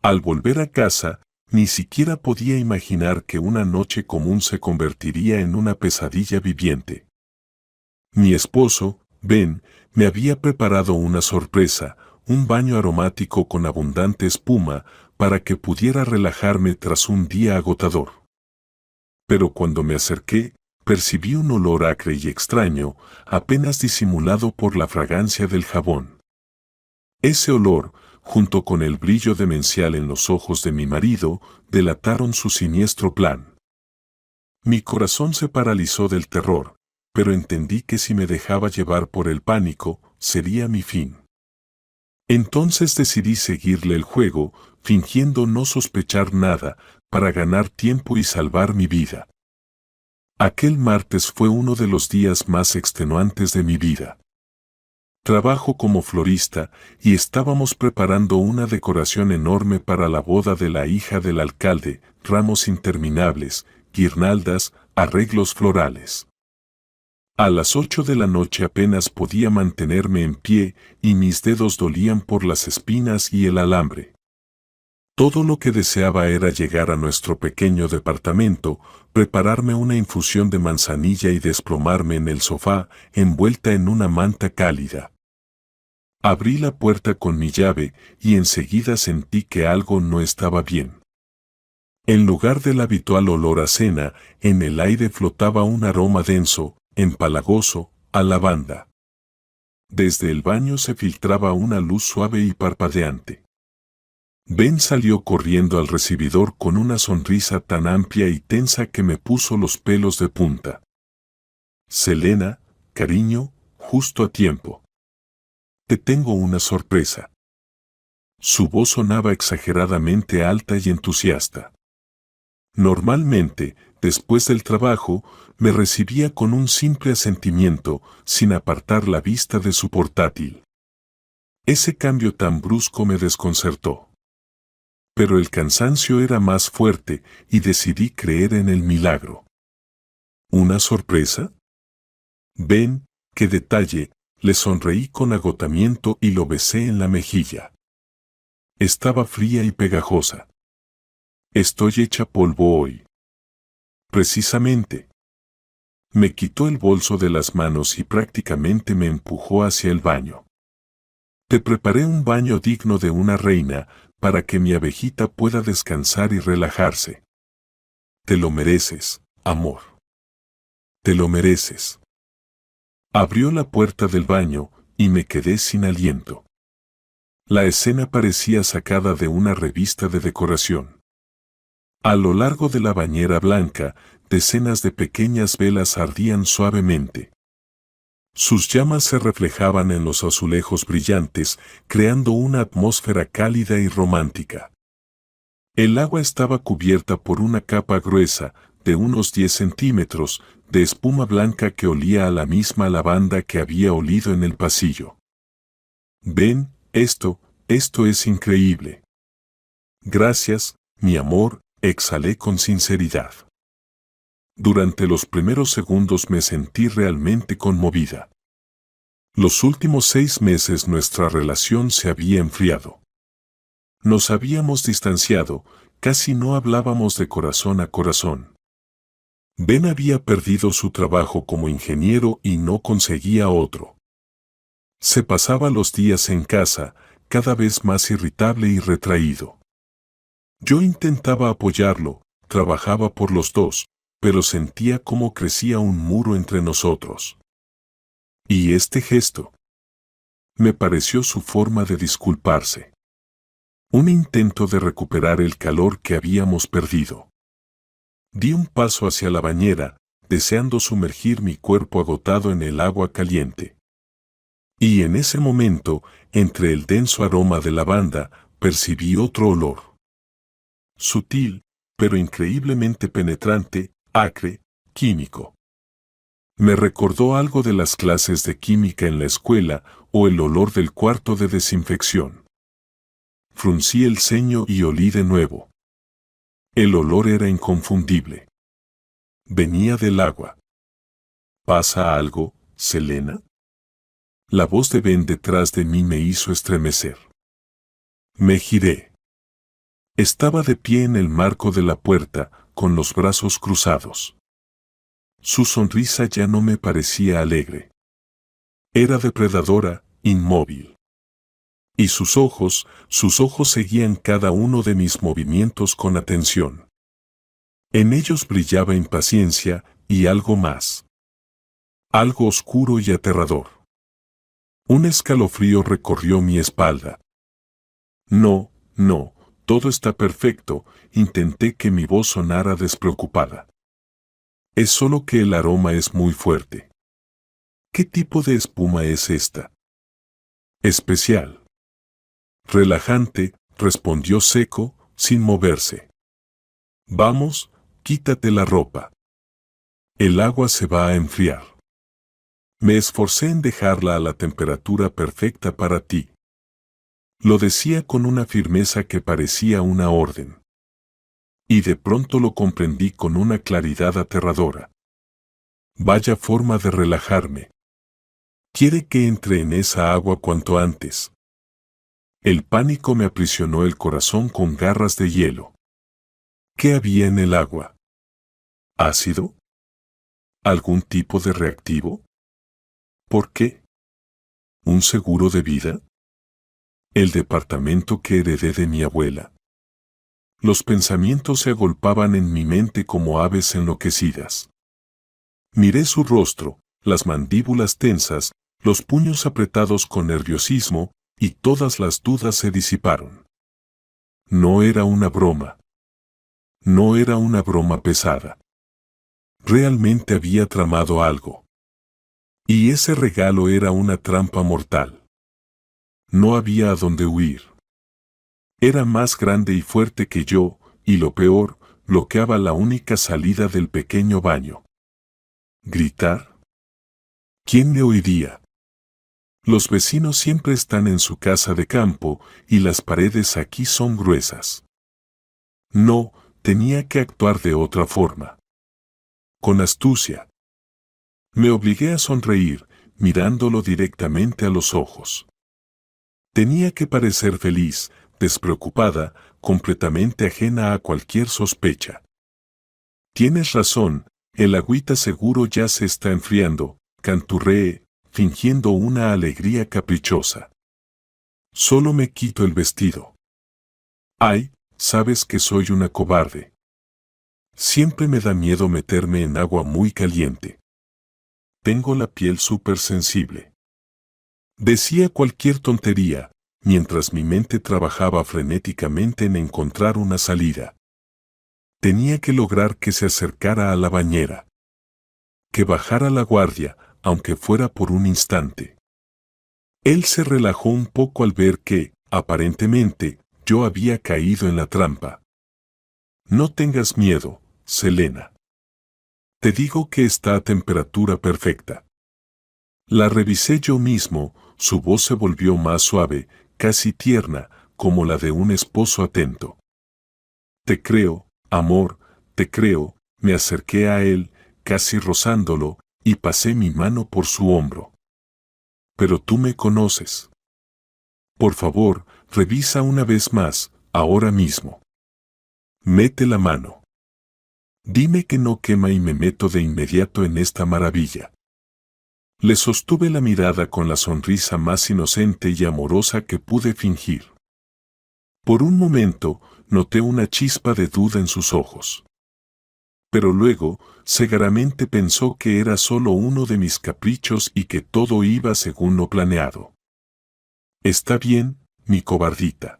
Al volver a casa, ni siquiera podía imaginar que una noche común se convertiría en una pesadilla viviente. Mi esposo, Ben, me había preparado una sorpresa, un baño aromático con abundante espuma, para que pudiera relajarme tras un día agotador. Pero cuando me acerqué, percibí un olor acre y extraño, apenas disimulado por la fragancia del jabón. Ese olor, junto con el brillo demencial en los ojos de mi marido, delataron su siniestro plan. Mi corazón se paralizó del terror, pero entendí que si me dejaba llevar por el pánico, sería mi fin. Entonces decidí seguirle el juego, fingiendo no sospechar nada, para ganar tiempo y salvar mi vida. Aquel martes fue uno de los días más extenuantes de mi vida. Trabajo como florista y estábamos preparando una decoración enorme para la boda de la hija del alcalde, ramos interminables, guirnaldas, arreglos florales. A las 8 de la noche apenas podía mantenerme en pie y mis dedos dolían por las espinas y el alambre. Todo lo que deseaba era llegar a nuestro pequeño departamento, prepararme una infusión de manzanilla y desplomarme en el sofá, envuelta en una manta cálida. Abrí la puerta con mi llave y enseguida sentí que algo no estaba bien. En lugar del habitual olor a cena, en el aire flotaba un aroma denso, empalagoso, a lavanda. Desde el baño se filtraba una luz suave y parpadeante. Ben salió corriendo al recibidor con una sonrisa tan amplia y tensa que me puso los pelos de punta. Selena, cariño, justo a tiempo. Te tengo una sorpresa. Su voz sonaba exageradamente alta y entusiasta. Normalmente, después del trabajo, me recibía con un simple asentimiento, sin apartar la vista de su portátil. Ese cambio tan brusco me desconcertó. Pero el cansancio era más fuerte y decidí creer en el milagro. ¿Una sorpresa? Ven, qué detalle, le sonreí con agotamiento y lo besé en la mejilla. Estaba fría y pegajosa. Estoy hecha polvo hoy. Precisamente. Me quitó el bolso de las manos y prácticamente me empujó hacia el baño. Te preparé un baño digno de una reina, para que mi abejita pueda descansar y relajarse. Te lo mereces, amor. Te lo mereces. Abrió la puerta del baño y me quedé sin aliento. La escena parecía sacada de una revista de decoración. A lo largo de la bañera blanca, decenas de pequeñas velas ardían suavemente. Sus llamas se reflejaban en los azulejos brillantes, creando una atmósfera cálida y romántica. El agua estaba cubierta por una capa gruesa, de unos 10 centímetros, de espuma blanca que olía a la misma lavanda que había olido en el pasillo. Ven, esto es increíble. Gracias, mi amor, exhalé con sinceridad. Durante los primeros segundos me sentí realmente conmovida. Los últimos 6 meses nuestra relación se había enfriado. Nos habíamos distanciado, casi no hablábamos de corazón a corazón. Ben había perdido su trabajo como ingeniero y no conseguía otro. Se pasaba los días en casa, cada vez más irritable y retraído. Yo intentaba apoyarlo, trabajaba por los dos, pero sentía cómo crecía un muro entre nosotros. Y este gesto me pareció su forma de disculparse. Un intento de recuperar el calor que habíamos perdido. Di un paso hacia la bañera, deseando sumergir mi cuerpo agotado en el agua caliente. Y en ese momento, entre el denso aroma de lavanda, percibí otro olor. Sutil, pero increíblemente penetrante, acre, químico. Me recordó algo de las clases de química en la escuela o el olor del cuarto de desinfección. Fruncí el ceño y olí de nuevo. El olor era inconfundible. Venía del agua. ¿Pasa algo, Selena? La voz de Ben detrás de mí me hizo estremecer. Me giré. Estaba de pie en el marco de la puerta, con los brazos cruzados. Su sonrisa ya no me parecía alegre. Era depredadora, inmóvil. Y sus ojos seguían cada uno de mis movimientos con atención. En ellos brillaba impaciencia y algo más. Algo oscuro y aterrador. Un escalofrío recorrió mi espalda. No, no, todo está perfecto, intenté que mi voz sonara despreocupada. Es solo que el aroma es muy fuerte. ¿Qué tipo de espuma es esta? Especial. Relajante, respondió seco, sin moverse. Vamos, quítate la ropa. El agua se va a enfriar. Me esforcé en dejarla a la temperatura perfecta para ti. Lo decía con una firmeza que parecía una orden. Y de pronto lo comprendí con una claridad aterradora. Vaya forma de relajarme. Quiere que entre en esa agua cuanto antes. El pánico me aprisionó el corazón con garras de hielo. ¿Qué había en el agua? ¿Ácido? ¿Algún tipo de reactivo? ¿Por qué? ¿Un seguro de vida? ¿El departamento que heredé de mi abuela? Los pensamientos se agolpaban en mi mente como aves enloquecidas. Miré su rostro, las mandíbulas tensas, los puños apretados con nerviosismo, y todas las dudas se disiparon. No era una broma. No era una broma pesada. Realmente había tramado algo. Y ese regalo era una trampa mortal. No había a dónde huir. Era más grande y fuerte que yo, y lo peor, bloqueaba la única salida del pequeño baño. ¿Gritar? ¿Quién le oiría? Los vecinos siempre están en su casa de campo, y las paredes aquí son gruesas. No, tenía que actuar de otra forma. Con astucia. Me obligué a sonreír, mirándolo directamente a los ojos. Tenía que parecer feliz, despreocupada, completamente ajena a cualquier sospecha. Tienes razón, el agüita seguro ya se está enfriando, canturreé, fingiendo una alegría caprichosa. Solo me quito el vestido. Ay, sabes que soy una cobarde. Siempre me da miedo meterme en agua muy caliente. Tengo la piel súper sensible. Decía cualquier tontería, mientras mi mente trabajaba frenéticamente en encontrar una salida. Tenía que lograr que se acercara a la bañera. Que bajara la guardia, aunque fuera por un instante. Él se relajó un poco al ver que, aparentemente, yo había caído en la trampa. No tengas miedo, Selena. Te digo que está a temperatura perfecta. La revisé yo mismo, su voz se volvió más suave, casi tierna, como la de un esposo atento. Te creo, amor, te creo, me acerqué a él, casi rozándolo, y pasé mi mano por su hombro. Pero tú me conoces. Por favor, revisa una vez más, ahora mismo. Mete la mano. Dime que no quema y me meto de inmediato en esta maravilla. Le sostuve la mirada con la sonrisa más inocente y amorosa que pude fingir. Por un momento, noté una chispa de duda en sus ojos. Pero luego, cegaramente pensó que era solo uno de mis caprichos y que todo iba según lo planeado. Está bien, mi cobardita.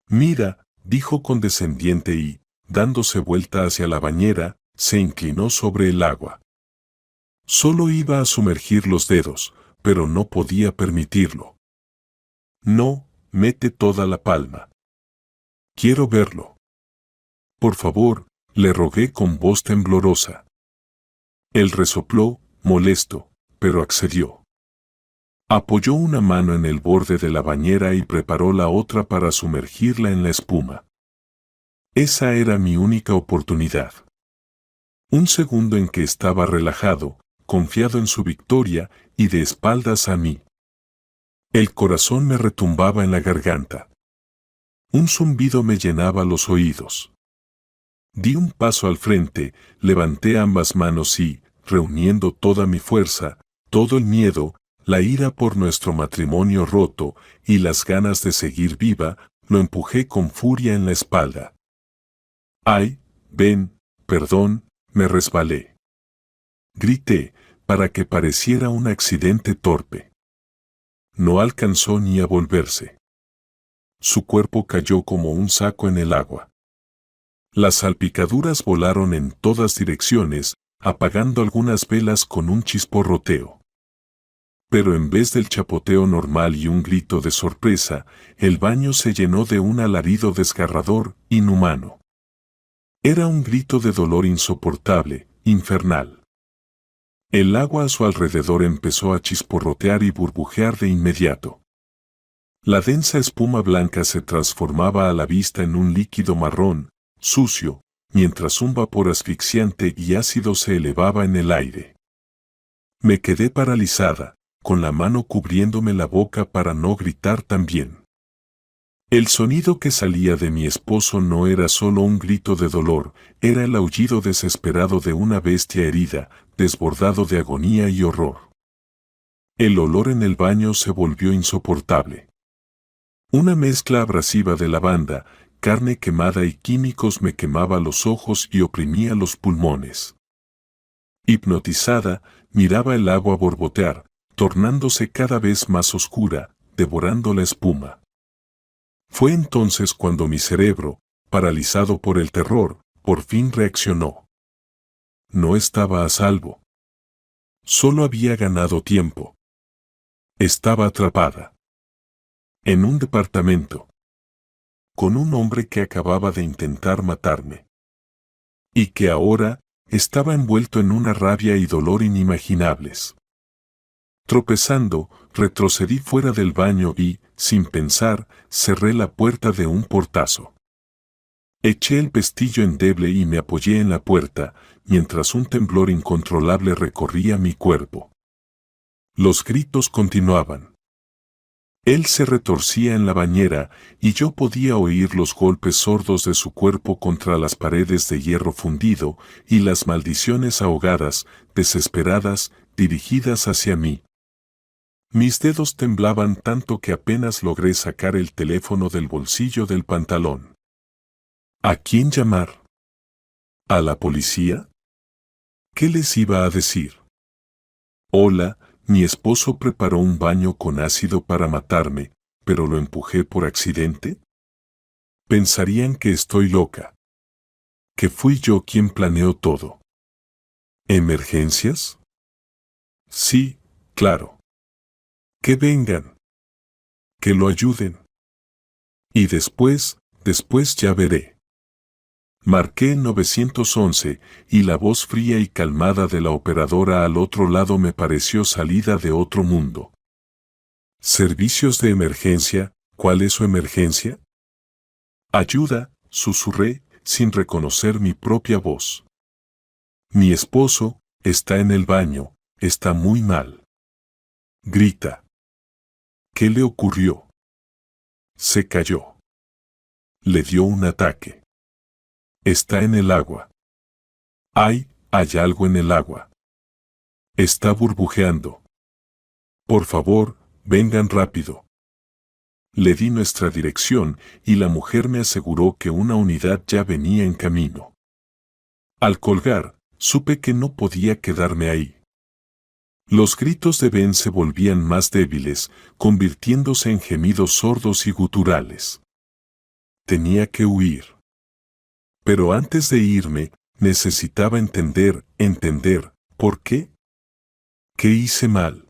Mira, dijo condescendiente y, dándose vuelta hacia la bañera, se inclinó sobre el agua. Solo iba a sumergir los dedos, pero no podía permitirlo. No, mete toda la palma. Quiero verlo. Por favor, le rogué con voz temblorosa. Él resopló, molesto, pero accedió. Apoyó una mano en el borde de la bañera y preparó la otra para sumergirla en la espuma. Esa era mi única oportunidad. Un segundo en que estaba relajado, confiado en su victoria y de espaldas a mí. El corazón me retumbaba en la garganta. Un zumbido me llenaba los oídos. Di un paso al frente, levanté ambas manos y, reuniendo toda mi fuerza, todo el miedo, la ira por nuestro matrimonio roto y las ganas de seguir viva, lo empujé con furia en la espalda. ¡Ay, ven, perdón! Me resbalé. Grité, para que pareciera un accidente torpe. No alcanzó ni a volverse. Su cuerpo cayó como un saco en el agua. Las salpicaduras volaron en todas direcciones, apagando algunas velas con un chisporroteo. Pero en vez del chapoteo normal y un grito de sorpresa, el baño se llenó de un alarido desgarrador, inhumano. Era un grito de dolor insoportable, infernal. El agua a su alrededor empezó a chisporrotear y burbujear de inmediato. La densa espuma blanca se transformaba a la vista en un líquido marrón, sucio, mientras un vapor asfixiante y ácido se elevaba en el aire. Me quedé paralizada, con la mano cubriéndome la boca para no gritar también. El sonido que salía de mi esposo no era solo un grito de dolor, era el aullido desesperado de una bestia herida, desbordado de agonía y horror. El olor en el baño se volvió insoportable. Una mezcla abrasiva de lavanda, carne quemada y químicos me quemaba los ojos y oprimía los pulmones. Hipnotizada, miraba el agua borbotear, tornándose cada vez más oscura, devorando la espuma. Fue entonces cuando mi cerebro, paralizado por el terror, por fin reaccionó. No estaba a salvo. Solo había ganado tiempo. Estaba atrapada. En un departamento. Con un hombre que acababa de intentar matarme. Y que ahora estaba envuelto en una rabia y dolor inimaginables. Tropezando, retrocedí fuera del baño y, sin pensar, cerré la puerta de un portazo. Eché el pestillo endeble y me apoyé en la puerta, mientras un temblor incontrolable recorría mi cuerpo. Los gritos continuaban. Él se retorcía en la bañera y yo podía oír los golpes sordos de su cuerpo contra las paredes de hierro fundido y las maldiciones ahogadas, desesperadas, dirigidas hacia mí. Mis dedos temblaban tanto que apenas logré sacar el teléfono del bolsillo del pantalón. ¿A quién llamar? ¿A la policía? ¿Qué les iba a decir? Hola, mi esposo preparó un baño con ácido para matarme, pero lo empujé por accidente. Pensarían que estoy loca. Que fui yo quien planeó todo. ¿Emergencias? Sí, claro. Que vengan. Que lo ayuden. Y después ya veré. Marqué 911 y la voz fría y calmada de la operadora al otro lado me pareció salida de otro mundo. ¿Servicios de emergencia? ¿Cuál es su emergencia? Ayuda, susurré, sin reconocer mi propia voz. Mi esposo está en el baño, está muy mal. Grita. ¿Qué le ocurrió? Se cayó. Le dio un ataque. Está en el agua. Hay algo en el agua. Está burbujeando. Por favor, vengan rápido. Le di nuestra dirección y la mujer me aseguró que una unidad ya venía en camino. Al colgar, supe que no podía quedarme ahí. Los gritos de Ben se volvían más débiles, convirtiéndose en gemidos sordos y guturales. Tenía que huir. Pero antes de irme, necesitaba entender, ¿por qué? ¿Qué hice mal?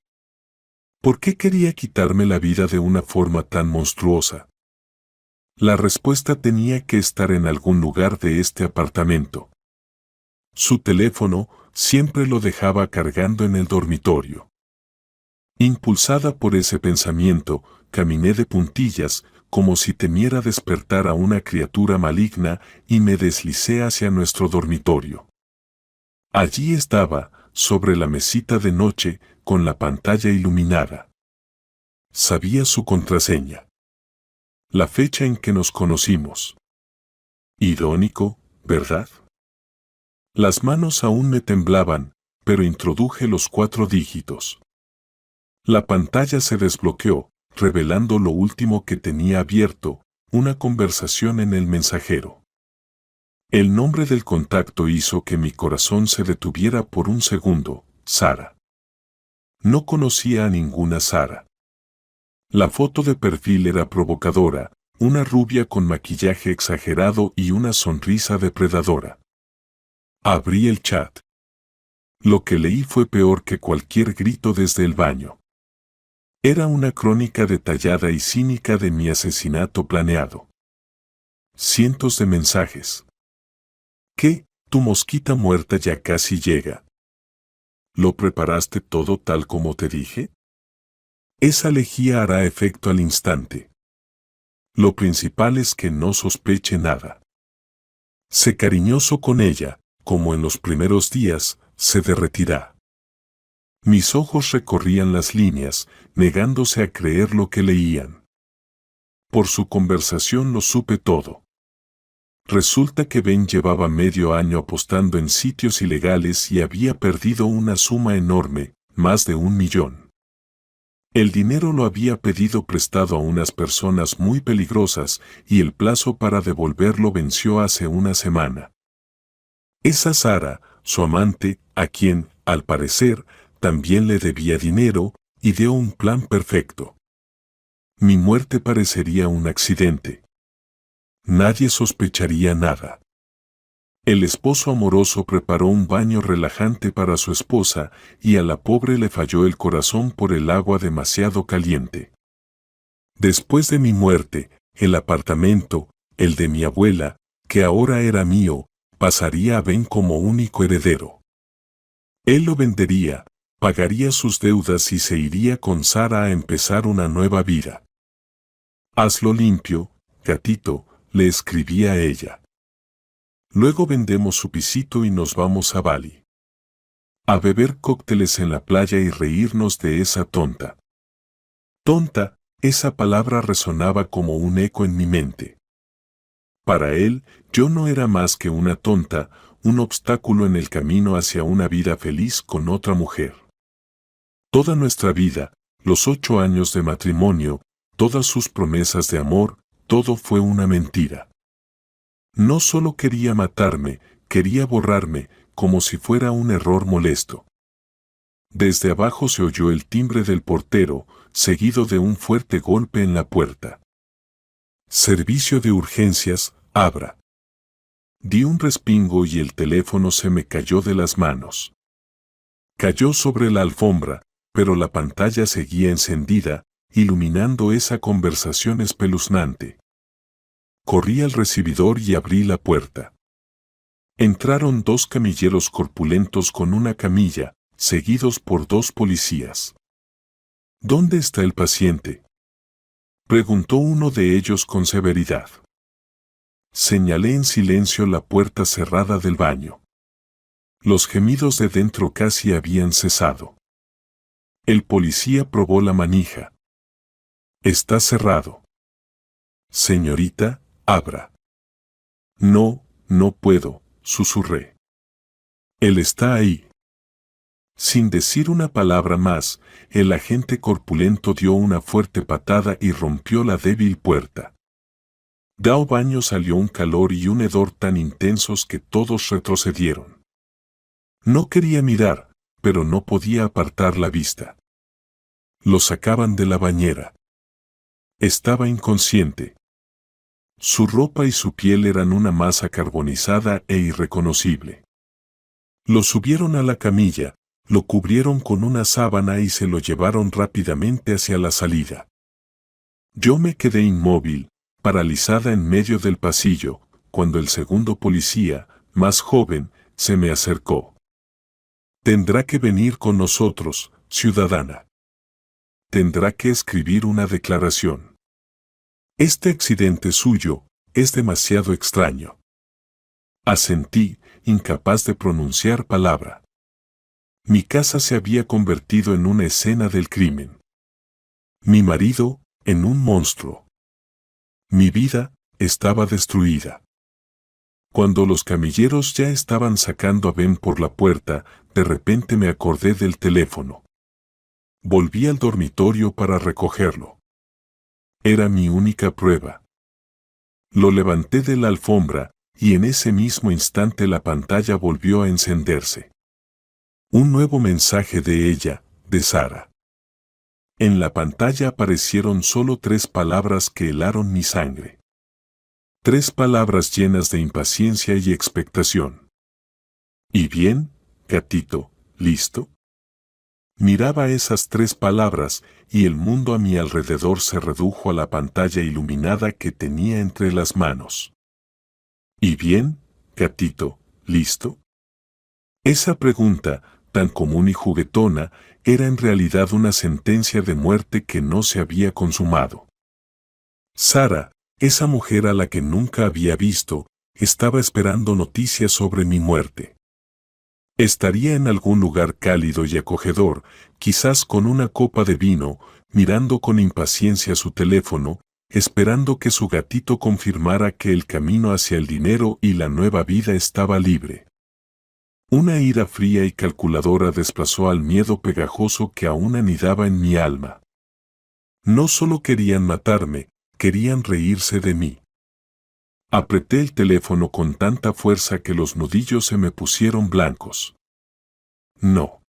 ¿Por qué quería quitarme la vida de una forma tan monstruosa? La respuesta tenía que estar en algún lugar de este apartamento. Su teléfono siempre lo dejaba cargando en el dormitorio. Impulsada por ese pensamiento, caminé de puntillas, como si temiera despertar a una criatura maligna, y me deslicé hacia nuestro dormitorio. Allí estaba, sobre la mesita de noche, con la pantalla iluminada. Sabía su contraseña. La fecha en que nos conocimos. Irónico, ¿verdad? Las manos aún me temblaban, pero introduje los 4 dígitos. La pantalla se desbloqueó, revelando lo último que tenía abierto, una conversación en el mensajero. El nombre del contacto hizo que mi corazón se detuviera por un segundo, Sara. No conocía a ninguna Sara. La foto de perfil era provocadora, una rubia con maquillaje exagerado y una sonrisa depredadora. Abrí el chat. Lo que leí fue peor que cualquier grito desde el baño. Era una crónica detallada y cínica de mi asesinato planeado. Cientos de mensajes. ¿Qué? Tu mosquita muerta ya casi llega. ¿Lo preparaste todo tal como te dije? Esa lejía hará efecto al instante. Lo principal es que no sospeche nada. Sé cariñoso con ella, como en los primeros días, se derretirá. Mis ojos recorrían las líneas, negándose a creer lo que leían. Por su conversación lo supe todo. Resulta que Ben llevaba medio año apostando en sitios ilegales y había perdido una suma enorme, más de 1 millón. El dinero lo había pedido prestado a unas personas muy peligrosas y el plazo para devolverlo venció hace una semana. Esa Sara, su amante, a quien, al parecer, también le debía dinero, ideó un plan perfecto. Mi muerte parecería un accidente. Nadie sospecharía nada. El esposo amoroso preparó un baño relajante para su esposa y a la pobre le falló el corazón por el agua demasiado caliente. Después de mi muerte, el apartamento, el de mi abuela, que ahora era mío, pasaría a Ben como único heredero. Él lo vendería, pagaría sus deudas y se iría con Sara a empezar una nueva vida. Hazlo limpio, gatito, le escribía a ella. Luego vendemos su pisito y nos vamos a Bali. A beber cócteles en la playa y reírnos de esa tonta. Tonta, esa palabra resonaba como un eco en mi mente. Para él, yo no era más que una tonta, un obstáculo en el camino hacia una vida feliz con otra mujer. Toda nuestra vida, los 8 años de matrimonio, todas sus promesas de amor, todo fue una mentira. No solo quería matarme, quería borrarme, como si fuera un error molesto. Desde abajo se oyó el timbre del portero, seguido de un fuerte golpe en la puerta. Servicio de urgencias, abra. Di un respingo y el teléfono se me cayó de las manos. Cayó sobre la alfombra, pero la pantalla seguía encendida, iluminando esa conversación espeluznante. Corrí al recibidor y abrí la puerta. Entraron 2 camilleros corpulentos con una camilla, seguidos por 2 policías. ¿Dónde está el paciente?, preguntó uno de ellos con severidad. Señalé en silencio la puerta cerrada del baño. Los gemidos de dentro casi habían cesado. El policía probó la manija. Está cerrado. Señorita, abra. No, no puedo, susurré. Él está ahí. Sin decir una palabra más, el agente corpulento dio una fuerte patada y rompió la débil puerta. Del baño salió un calor y un hedor tan intensos que todos retrocedieron. No quería mirar, pero no podía apartar la vista. Lo sacaban de la bañera. Estaba inconsciente. Su ropa y su piel eran una masa carbonizada e irreconocible. Lo subieron a la camilla, lo cubrieron con una sábana y se lo llevaron rápidamente hacia la salida. Yo me quedé inmóvil, paralizada en medio del pasillo, cuando el segundo policía, más joven, se me acercó. Tendrá que venir con nosotros, ciudadana. Tendrá que escribir una declaración. Este accidente suyo es demasiado extraño. Asentí, incapaz de pronunciar palabra. Mi casa se había convertido en una escena del crimen. Mi marido, en un monstruo. Mi vida estaba destruida. Cuando los camilleros ya estaban sacando a Ben por la puerta, de repente me acordé del teléfono. Volví al dormitorio para recogerlo. Era mi única prueba. Lo levanté de la alfombra, y en ese mismo instante la pantalla volvió a encenderse. Un nuevo mensaje de ella, de Sara. En la pantalla aparecieron solo 3 palabras que helaron mi sangre. 3 palabras llenas de impaciencia y expectación. ¿Y bien, gatito, listo? Miraba esas 3 palabras y el mundo a mi alrededor se redujo a la pantalla iluminada que tenía entre las manos. ¿Y bien, gatito, listo? Esa pregunta, tan común y juguetona, era en realidad una sentencia de muerte que no se había consumado. Sara, esa mujer a la que nunca había visto, estaba esperando noticias sobre mi muerte. Estaría en algún lugar cálido y acogedor, quizás con una copa de vino, mirando con impaciencia su teléfono, esperando que su gatito confirmara que el camino hacia el dinero y la nueva vida estaba libre. Una ira fría y calculadora desplazó al miedo pegajoso que aún anidaba en mi alma. No solo querían matarme, querían reírse de mí. Apreté el teléfono con tanta fuerza que los nudillos se me pusieron blancos. No.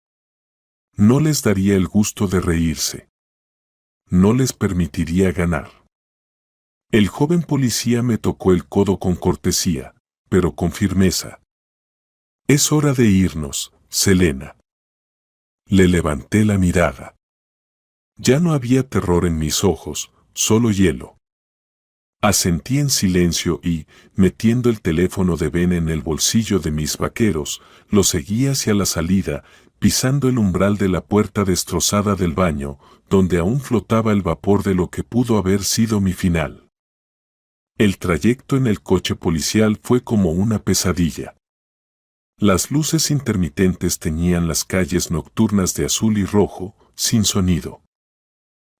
No les daría el gusto de reírse. No les permitiría ganar. El joven policía me tocó el codo con cortesía, pero con firmeza. Es hora de irnos, Selena. Le levanté la mirada. Ya no había terror en mis ojos, solo hielo. Asentí en silencio y, metiendo el teléfono de Ben en el bolsillo de mis vaqueros, lo seguí hacia la salida, pisando el umbral de la puerta destrozada del baño, donde aún flotaba el vapor de lo que pudo haber sido mi final. El trayecto en el coche policial fue como una pesadilla. Las luces intermitentes teñían las calles nocturnas de azul y rojo, sin sonido.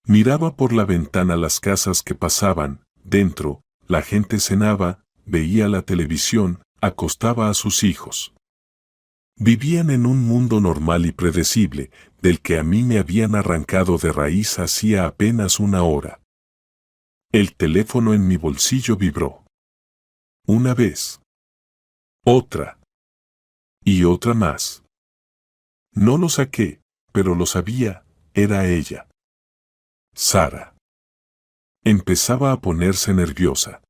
Miraba por la ventana las casas que pasaban. Dentro, la gente cenaba, veía la televisión, acostaba a sus hijos. Vivían en un mundo normal y predecible, del que a mí me habían arrancado de raíz hacía apenas una hora. El teléfono en mi bolsillo vibró. Una vez. Otra. Y otra más. No lo saqué, pero lo sabía, era ella. Sara. Empezaba a ponerse nerviosa.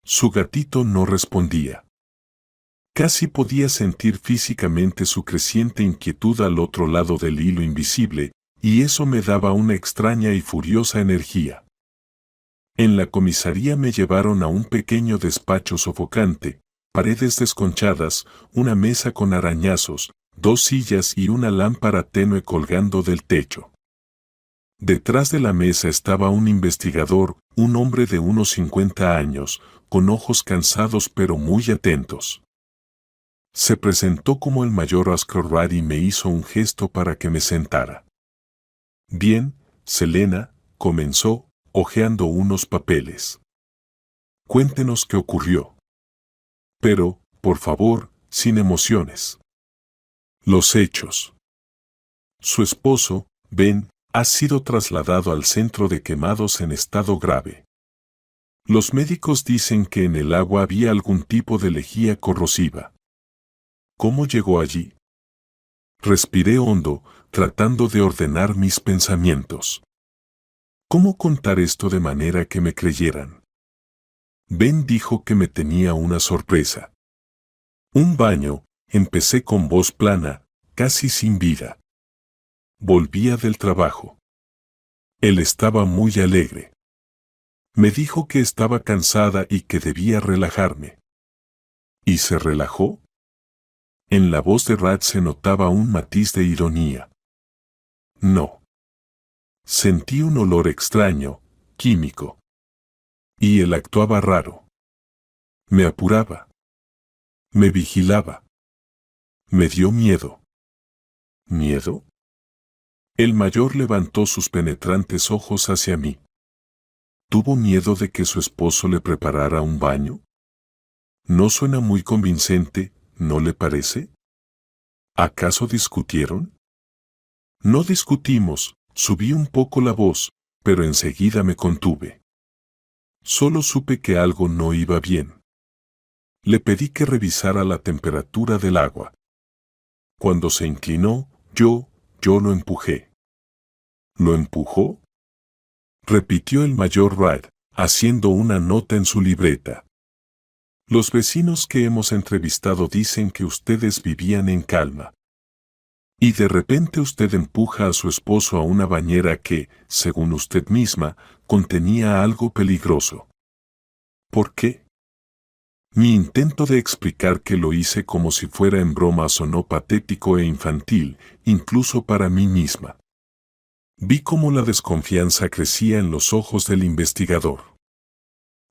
Su gatito no respondía. Casi podía sentir físicamente su creciente inquietud al otro lado del hilo invisible, y eso me daba una extraña y furiosa energía. En la comisaría me llevaron a un pequeño despacho sofocante, paredes desconchadas, una mesa con arañazos, 2 sillas y una lámpara tenue colgando del techo. Detrás de la mesa estaba un investigador, un hombre de unos 50 años, con ojos cansados pero muy atentos. Se presentó como el mayor Ascorrad y me hizo un gesto para que me sentara. Bien, Selena, comenzó, hojeando unos papeles. Cuéntenos qué ocurrió. Pero, por favor, sin emociones. Los hechos. Su esposo, Ben, ha sido trasladado al centro de quemados en estado grave. Los médicos dicen que en el agua había algún tipo de lejía corrosiva. ¿Cómo llegó allí? Respiré hondo, tratando de ordenar mis pensamientos. ¿Cómo contar esto de manera que me creyeran? Ben dijo que me tenía una sorpresa. Un baño, empecé con voz plana, casi sin vida. Volvía del trabajo. Él estaba muy alegre. Me dijo que estaba cansada y que debía relajarme. ¿Y se relajó? En la voz de Rad se notaba un matiz de ironía. No. Sentí un olor extraño, químico. Y él actuaba raro. Me apuraba. Me vigilaba. Me dio miedo. ¿Miedo? El mayor levantó sus penetrantes ojos hacia mí. ¿Tuvo miedo de que su esposo le preparara un baño? No suena muy convincente, ¿no le parece? ¿Acaso discutieron? No discutimos, subí un poco la voz, pero enseguida me contuve. Solo supe que algo no iba bien. Le pedí que revisara la temperatura del agua. Cuando se inclinó, yo lo empujé. ¿Lo empujó? Repitió el mayor Wright, haciendo una nota en su libreta. Los vecinos que hemos entrevistado dicen que ustedes vivían en calma. Y de repente usted empuja a su esposo a una bañera que, según usted misma, contenía algo peligroso. ¿Por qué? Mi intento de explicar que lo hice como si fuera en broma sonó patético e infantil, incluso para mí misma. Vi cómo la desconfianza crecía en los ojos del investigador.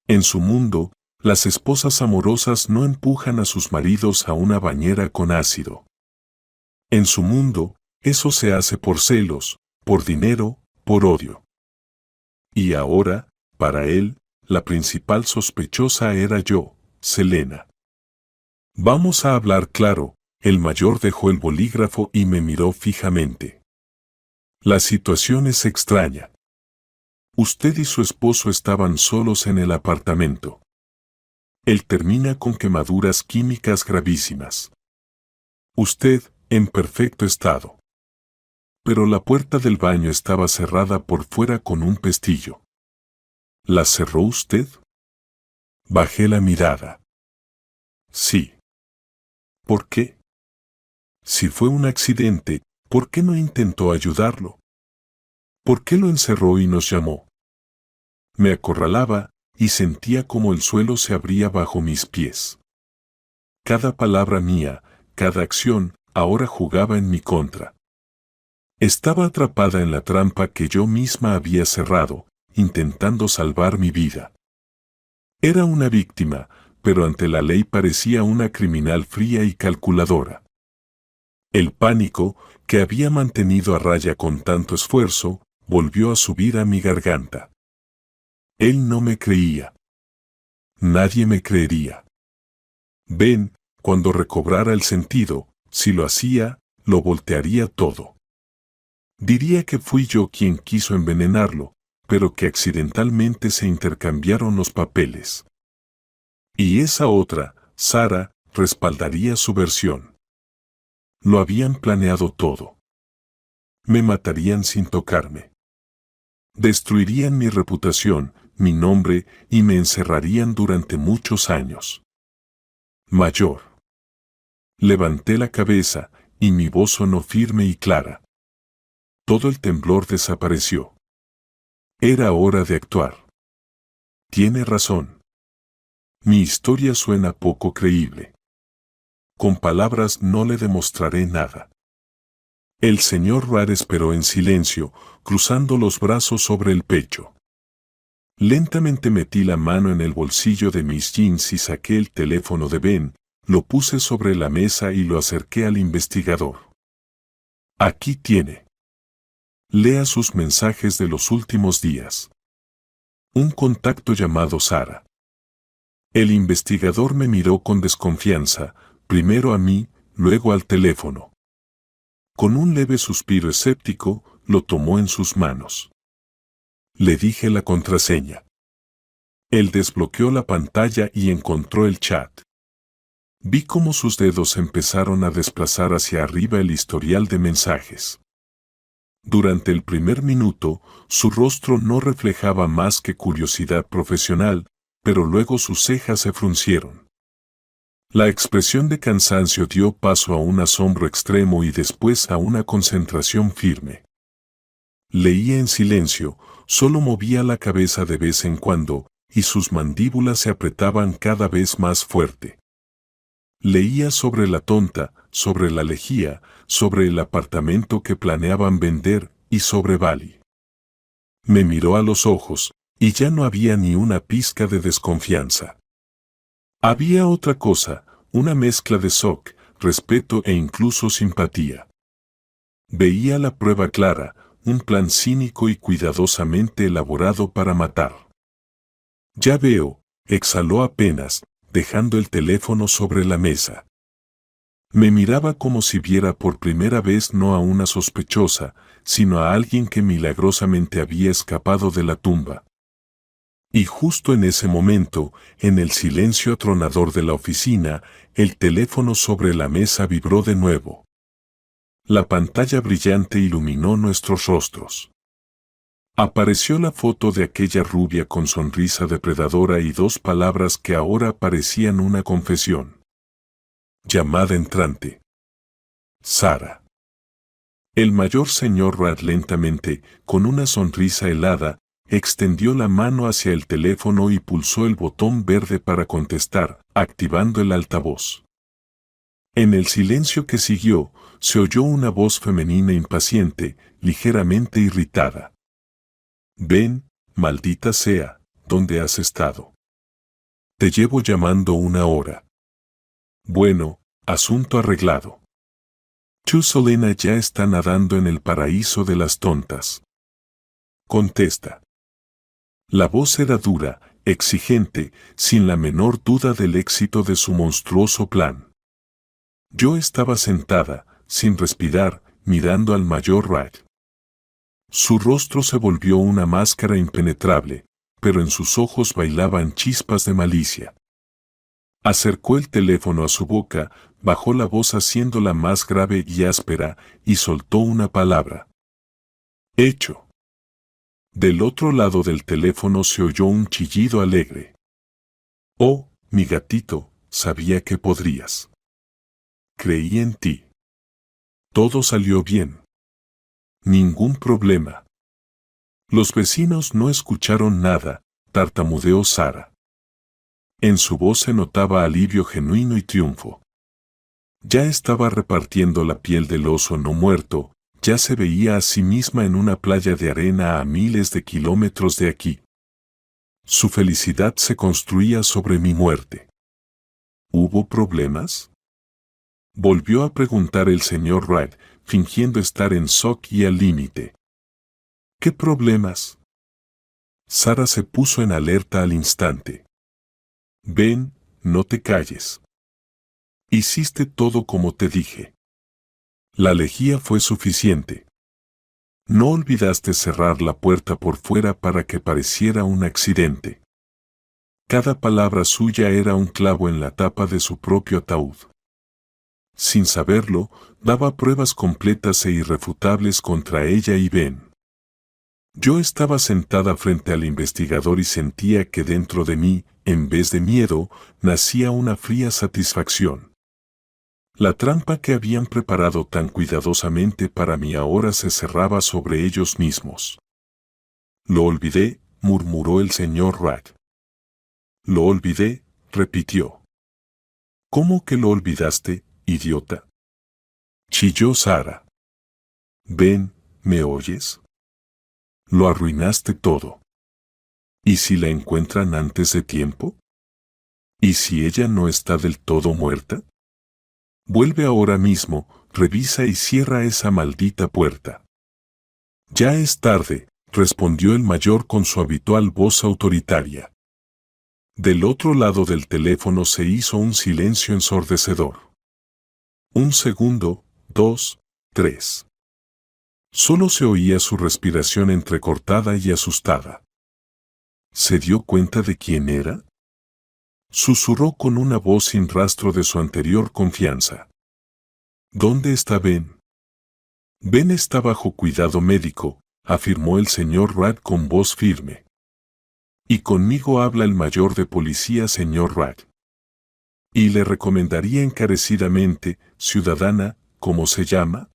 En su mundo, las esposas amorosas no empujan a sus maridos a una bañera con ácido. En su mundo, eso se hace por celos, por dinero, por odio. Y ahora, para él, la principal sospechosa era yo, Selena. Vamos a hablar claro, el mayor dejó el bolígrafo y me miró fijamente. La situación es extraña. Usted y su esposo estaban solos en el apartamento. Él termina con quemaduras químicas gravísimas. Usted, en perfecto estado. Pero la puerta del baño estaba cerrada por fuera con un pestillo. ¿La cerró usted? Bajé la mirada. Sí. ¿Por qué? Si fue un accidente, ¿por qué no intentó ayudarlo? ¿Por qué lo encerró y nos llamó? Me acorralaba y sentía como el suelo se abría bajo mis pies. Cada palabra mía, cada acción, ahora jugaba en mi contra. Estaba atrapada en la trampa que yo misma había cerrado, intentando salvar mi vida. Era una víctima, pero ante la ley parecía una criminal fría y calculadora. El pánico, que había mantenido a raya con tanto esfuerzo, volvió a subir a mi garganta. Él no me creía. Nadie me creería. Ben, cuando recobrara el sentido, si lo hacía, lo voltearía todo. Diría que fui yo quien quiso envenenarlo, pero que accidentalmente se intercambiaron los papeles. Y esa otra, Sara, respaldaría su versión. Lo habían planeado todo. Me matarían sin tocarme. Destruirían mi reputación, mi nombre, y me encerrarían durante muchos años. Mayor. Levanté la cabeza, y mi voz sonó firme y clara. Todo el temblor desapareció. Era hora de actuar. Tiene razón. Mi historia suena poco creíble. Con palabras no le demostraré nada. El señor Wright esperó en silencio, cruzando los brazos sobre el pecho. Lentamente metí la mano en el bolsillo de mis jeans y saqué el teléfono de Ben, lo puse sobre la mesa y lo acerqué al investigador. Aquí tiene. Lea sus mensajes de los últimos días. Un contacto llamado Sara. El investigador me miró con desconfianza, primero a mí, luego al teléfono. Con un leve suspiro escéptico, lo tomó en sus manos. Le dije la contraseña. Él desbloqueó la pantalla y encontró el chat. Vi cómo sus dedos empezaron a desplazar hacia arriba el historial de mensajes. Durante el primer minuto, su rostro no reflejaba más que curiosidad profesional, pero luego sus cejas se fruncieron. La expresión de cansancio dio paso a un asombro extremo y después a una concentración firme. Leía en silencio, solo movía la cabeza de vez en cuando, y sus mandíbulas se apretaban cada vez más fuerte. Leía sobre la tonta, sobre la lejía, sobre el apartamento que planeaban vender, y sobre Bali. Me miró a los ojos, y ya no había ni una pizca de desconfianza. Había otra cosa, una mezcla de shock, respeto e incluso simpatía. Veía la prueba clara, un plan cínico y cuidadosamente elaborado para matar. Ya veo, exhaló apenas, dejando el teléfono sobre la mesa. Me miraba como si viera por primera vez no a una sospechosa, sino a alguien que milagrosamente había escapado de la tumba. Y justo en ese momento, en el silencio atronador de la oficina, el teléfono sobre la mesa vibró de nuevo. La pantalla brillante iluminó nuestros rostros. Apareció la foto de aquella rubia con sonrisa depredadora y dos palabras que ahora parecían una confesión. Llamada entrante. Sara. El mayor señor Rad lentamente, con una sonrisa helada, extendió la mano hacia el teléfono y pulsó el botón verde para contestar, activando el altavoz. En el silencio que siguió, se oyó una voz femenina impaciente, ligeramente irritada. Ven, maldita sea, ¿dónde has estado? Te llevo llamando 1 hora. Bueno, asunto arreglado. Chusolena ya está nadando en el paraíso de las tontas. Contesta. La voz era dura, exigente, sin la menor duda del éxito de su monstruoso plan. Yo estaba sentada, sin respirar, mirando al mayor Rad. Su rostro se volvió una máscara impenetrable, pero en sus ojos bailaban chispas de malicia. Acercó el teléfono a su boca, bajó la voz haciéndola más grave y áspera, y soltó una palabra. Hecho. Del otro lado del teléfono se oyó un chillido alegre. Oh, mi gatito, sabía que podrías. Creí en ti. Todo salió bien. Ningún problema. Los vecinos no escucharon nada, tartamudeó Sara. En su voz se notaba alivio genuino y triunfo. Ya estaba repartiendo la piel del oso no muerto, ya se veía a sí misma en una playa de arena a miles de kilómetros de aquí. Su felicidad se construía sobre mi muerte. ¿Hubo problemas? Volvió a preguntar el señor Wright, fingiendo estar en shock y al límite. ¿Qué problemas? Sara se puso en alerta al instante. Ven, no te calles. Hiciste todo como te dije. La lejía fue suficiente. No olvidaste cerrar la puerta por fuera para que pareciera un accidente. Cada palabra suya era un clavo en la tapa de su propio ataúd. Sin saberlo, daba pruebas completas e irrefutables contra ella y Ben. Yo estaba sentada frente al investigador y sentía que dentro de mí, en vez de miedo, nacía una fría satisfacción. La trampa que habían preparado tan cuidadosamente para mí ahora se cerraba sobre ellos mismos. Lo olvidé, murmuró el señor Wright. Lo olvidé, repitió. ¿Cómo que lo olvidaste, idiota? Chilló Sara. Ven, ¿me oyes? Lo arruinaste todo. ¿Y si la encuentran antes de tiempo? ¿Y si ella no está del todo muerta? Vuelve ahora mismo, revisa y cierra esa maldita puerta. Ya es tarde, respondió el mayor con su habitual voz autoritaria. Del otro lado del teléfono se hizo un silencio ensordecedor. 1 segundo, 2, 3. Solo se oía su respiración entrecortada y asustada. ¿Se dio cuenta de quién era? Susurró con una voz sin rastro de su anterior confianza. ¿Dónde está Ben? Ben está bajo cuidado médico, afirmó el señor Wright con voz firme. Y conmigo habla el mayor de policía, señor Wright. Y le recomendaría encarecidamente, ciudadana, ¿cómo se llama?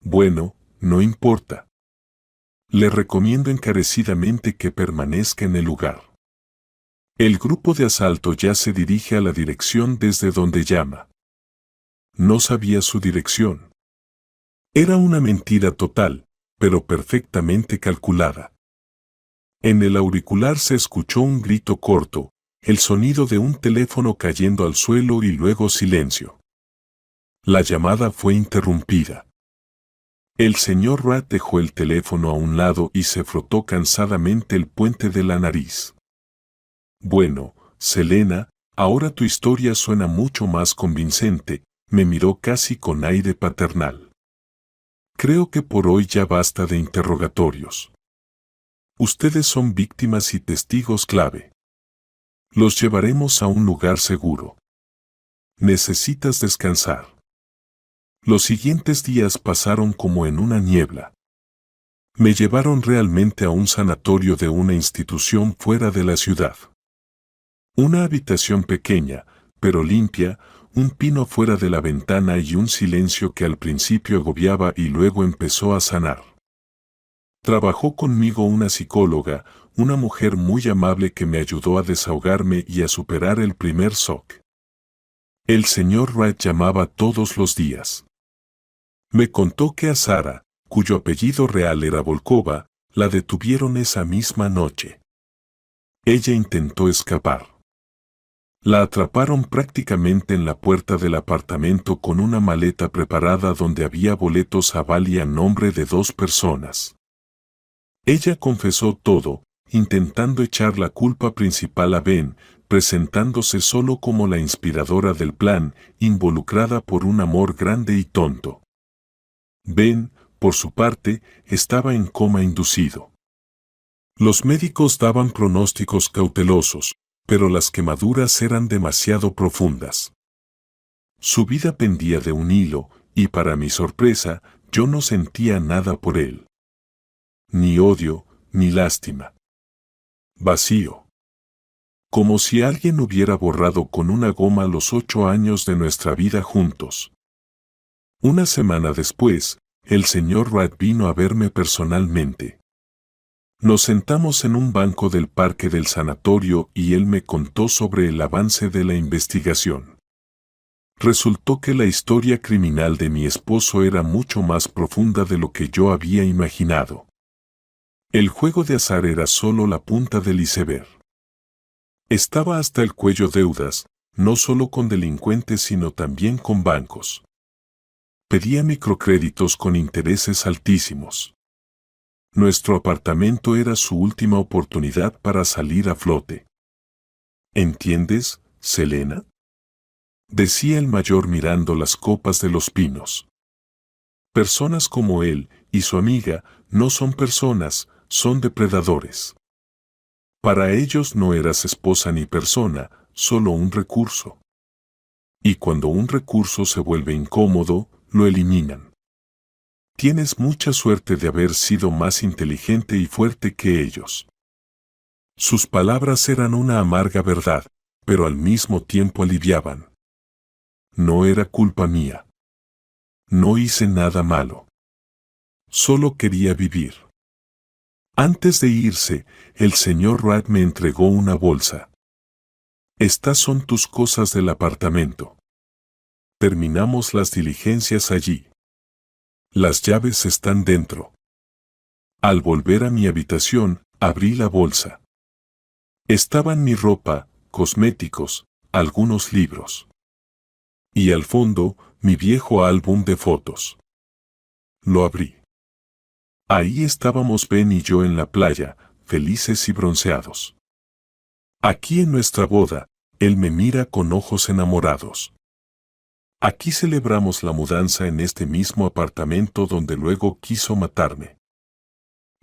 Bueno, no importa. Le recomiendo encarecidamente que permanezca en el lugar. El grupo de asalto ya se dirige a la dirección desde donde llama. No sabía su dirección. Era una mentira total, pero perfectamente calculada. En el auricular se escuchó un grito corto, el sonido de un teléfono cayendo al suelo y luego silencio. La llamada fue interrumpida. El señor Rat dejó el teléfono a un lado y se frotó cansadamente el puente de la nariz. Bueno, Selena, ahora tu historia suena mucho más convincente, me miró casi con aire paternal. Creo que por hoy ya basta de interrogatorios. Ustedes son víctimas y testigos clave. Los llevaremos a un lugar seguro. Necesitas descansar. Los siguientes días pasaron como en una niebla. Me llevaron realmente a un sanatorio de una institución fuera de la ciudad. Una habitación pequeña, pero limpia, un pino fuera de la ventana y un silencio que al principio agobiaba y luego empezó a sanar. Trabajó conmigo una psicóloga, una mujer muy amable que me ayudó a desahogarme y a superar el primer shock. El señor Wright llamaba todos los días. Me contó que a Sara, cuyo apellido real era Volkova, la detuvieron esa misma noche. Ella intentó escapar. La atraparon prácticamente en la puerta del apartamento con una maleta preparada donde había boletos a Bali a nombre de 2 personas. Ella confesó todo, intentando echar la culpa principal a Ben, presentándose solo como la inspiradora del plan, involucrada por un amor grande y tonto. Ben, por su parte, estaba en coma inducido. Los médicos daban pronósticos cautelosos, pero las quemaduras eran demasiado profundas. Su vida pendía de un hilo, y para mi sorpresa, yo no sentía nada por él. Ni odio, ni lástima. Vacío. Como si alguien hubiera borrado con una goma los 8 años de nuestra vida juntos. Una semana después, el señor Wright vino a verme personalmente. Nos sentamos en un banco del parque del sanatorio y él me contó sobre el avance de la investigación. Resultó que la historia criminal de mi esposo era mucho más profunda de lo que yo había imaginado. El juego de azar era solo la punta del iceberg. Estaba hasta el cuello deudas, no solo con delincuentes sino también con bancos. Pedía microcréditos con intereses altísimos. Nuestro apartamento era su última oportunidad para salir a flote. ¿Entiendes, Selena?, decía el mayor mirando las copas de los pinos. Personas como él y su amiga no son personas, son depredadores. Para ellos no eras esposa ni persona, solo un recurso. Y cuando un recurso se vuelve incómodo, lo eliminan. Tienes mucha suerte de haber sido más inteligente y fuerte que ellos. Sus palabras eran una amarga verdad, pero al mismo tiempo aliviaban. No era culpa mía. No hice nada malo. Solo quería vivir. Antes de irse, el señor Wright me entregó una bolsa. Estas son tus cosas del apartamento. Terminamos las diligencias allí. Las llaves están dentro. Al volver a mi habitación, abrí la bolsa. Estaban mi ropa, cosméticos, algunos libros. Y al fondo, mi viejo álbum de fotos. Lo abrí. Ahí estábamos Ben y yo en la playa, felices y bronceados. Aquí en nuestra boda, él me mira con ojos enamorados. Aquí celebramos la mudanza en este mismo apartamento donde luego quiso matarme.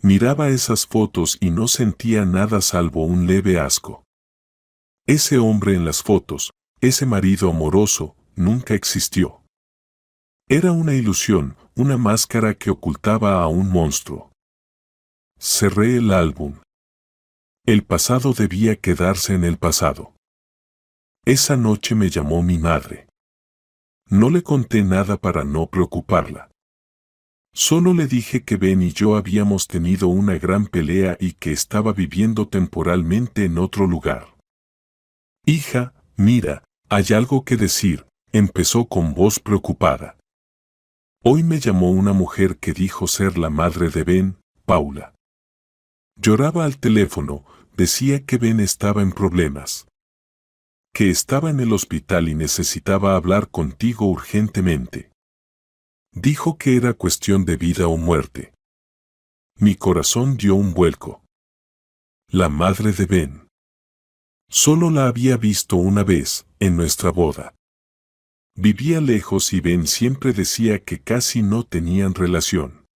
Miraba esas fotos y no sentía nada salvo un leve asco. Ese hombre en las fotos, ese marido amoroso, nunca existió. Era una ilusión, una máscara que ocultaba a un monstruo. Cerré el álbum. El pasado debía quedarse en el pasado. Esa noche me llamó mi madre. No le conté nada para no preocuparla. Solo le dije que Ben y yo habíamos tenido una gran pelea y que estaba viviendo temporalmente en otro lugar. Hija, mira, hay algo que decir, empezó con voz preocupada. Hoy me llamó una mujer que dijo ser la madre de Ben, Paula. Lloraba al teléfono, decía que Ben estaba en problemas. Que estaba en el hospital y necesitaba hablar contigo urgentemente. Dijo que era cuestión de vida o muerte. Mi corazón dio un vuelco. La madre de Ben. Solo la había visto una vez, en nuestra boda. Vivía lejos y Ben siempre decía que casi no tenían relación.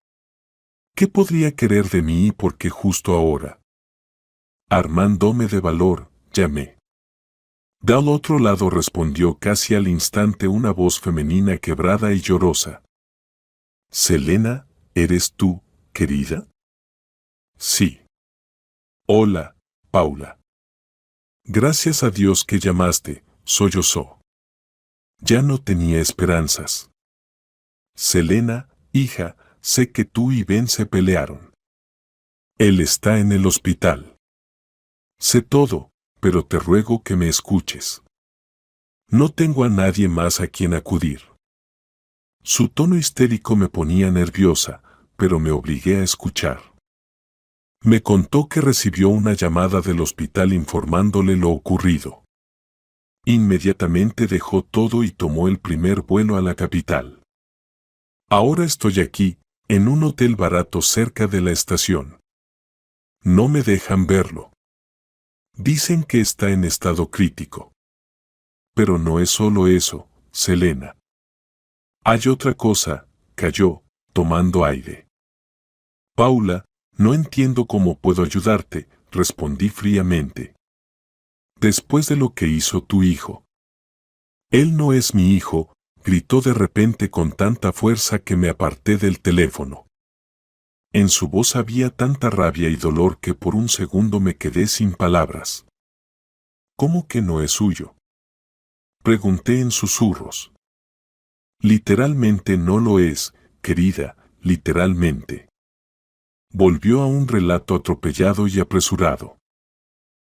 ¿Qué podría querer de mí y por qué justo ahora? Armándome de valor, llamé. Del otro lado respondió casi al instante una voz femenina quebrada y llorosa. Selena, ¿eres tú, querida? Sí. Hola, Paula. Gracias a Dios que llamaste, sollozó. Ya no tenía esperanzas. Selena, hija, sé que tú y Ben se pelearon. Él está en el hospital. Sé todo, pero te ruego que me escuches. No tengo a nadie más a quien acudir. Su tono histérico me ponía nerviosa, pero me obligué a escuchar. Me contó que recibió una llamada del hospital informándole lo ocurrido. Inmediatamente dejó todo y tomó el primer vuelo a la capital. Ahora estoy aquí, en un hotel barato cerca de la estación. No me dejan verlo. Dicen que está en estado crítico. Pero no es solo eso, Selena. Hay otra cosa, calló, tomando aire. Paula, no entiendo cómo puedo ayudarte, respondí fríamente. Después de lo que hizo tu hijo. Él no es mi hijo, gritó de repente con tanta fuerza que me aparté del teléfono. En su voz había tanta rabia y dolor que por un segundo me quedé sin palabras. ¿Cómo que no es suyo? Pregunté en susurros. Literalmente no lo es, querida, literalmente. Volvió a un relato atropellado y apresurado.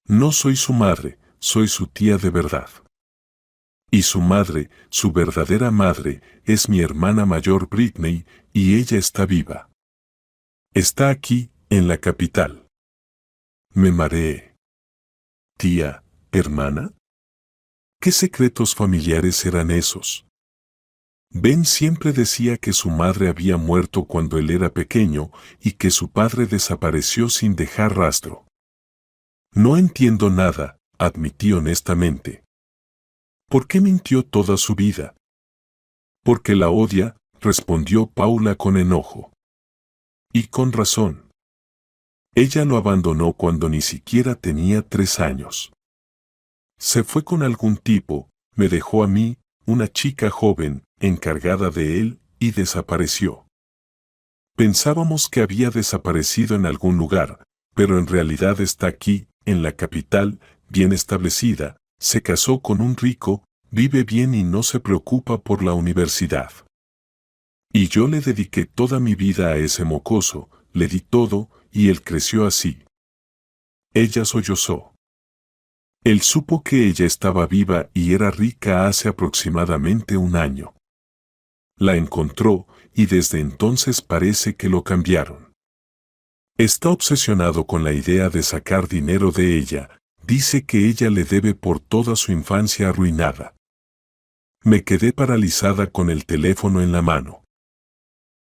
No soy su madre, soy su tía de verdad. Y su madre, su verdadera madre, es mi hermana mayor Britney, y ella está viva. Está aquí, en la capital. Me mareé. ¿Tía, hermana? ¿Qué secretos familiares eran esos? Ben siempre decía que su madre había muerto cuando él era pequeño y que su padre desapareció sin dejar rastro. No entiendo nada, admití honestamente. ¿Por qué mintió toda su vida? Porque la odia, respondió Paula con enojo. Y con razón. Ella lo abandonó cuando ni siquiera tenía 3 años. Se fue con algún tipo, me dejó a mí, una chica joven, encargada de él, y desapareció. Pensábamos que había desaparecido en algún lugar, pero en realidad está aquí, en la capital, bien establecida, se casó con un rico, vive bien y no se preocupa por la universidad. Y yo le dediqué toda mi vida a ese mocoso, le di todo, y él creció así. Ella sollozó. Él supo que ella estaba viva y era rica hace aproximadamente 1 año. La encontró, y desde entonces parece que lo cambiaron. Está obsesionado con la idea de sacar dinero de ella, dice que ella le debe por toda su infancia arruinada. Me quedé paralizada con el teléfono en la mano.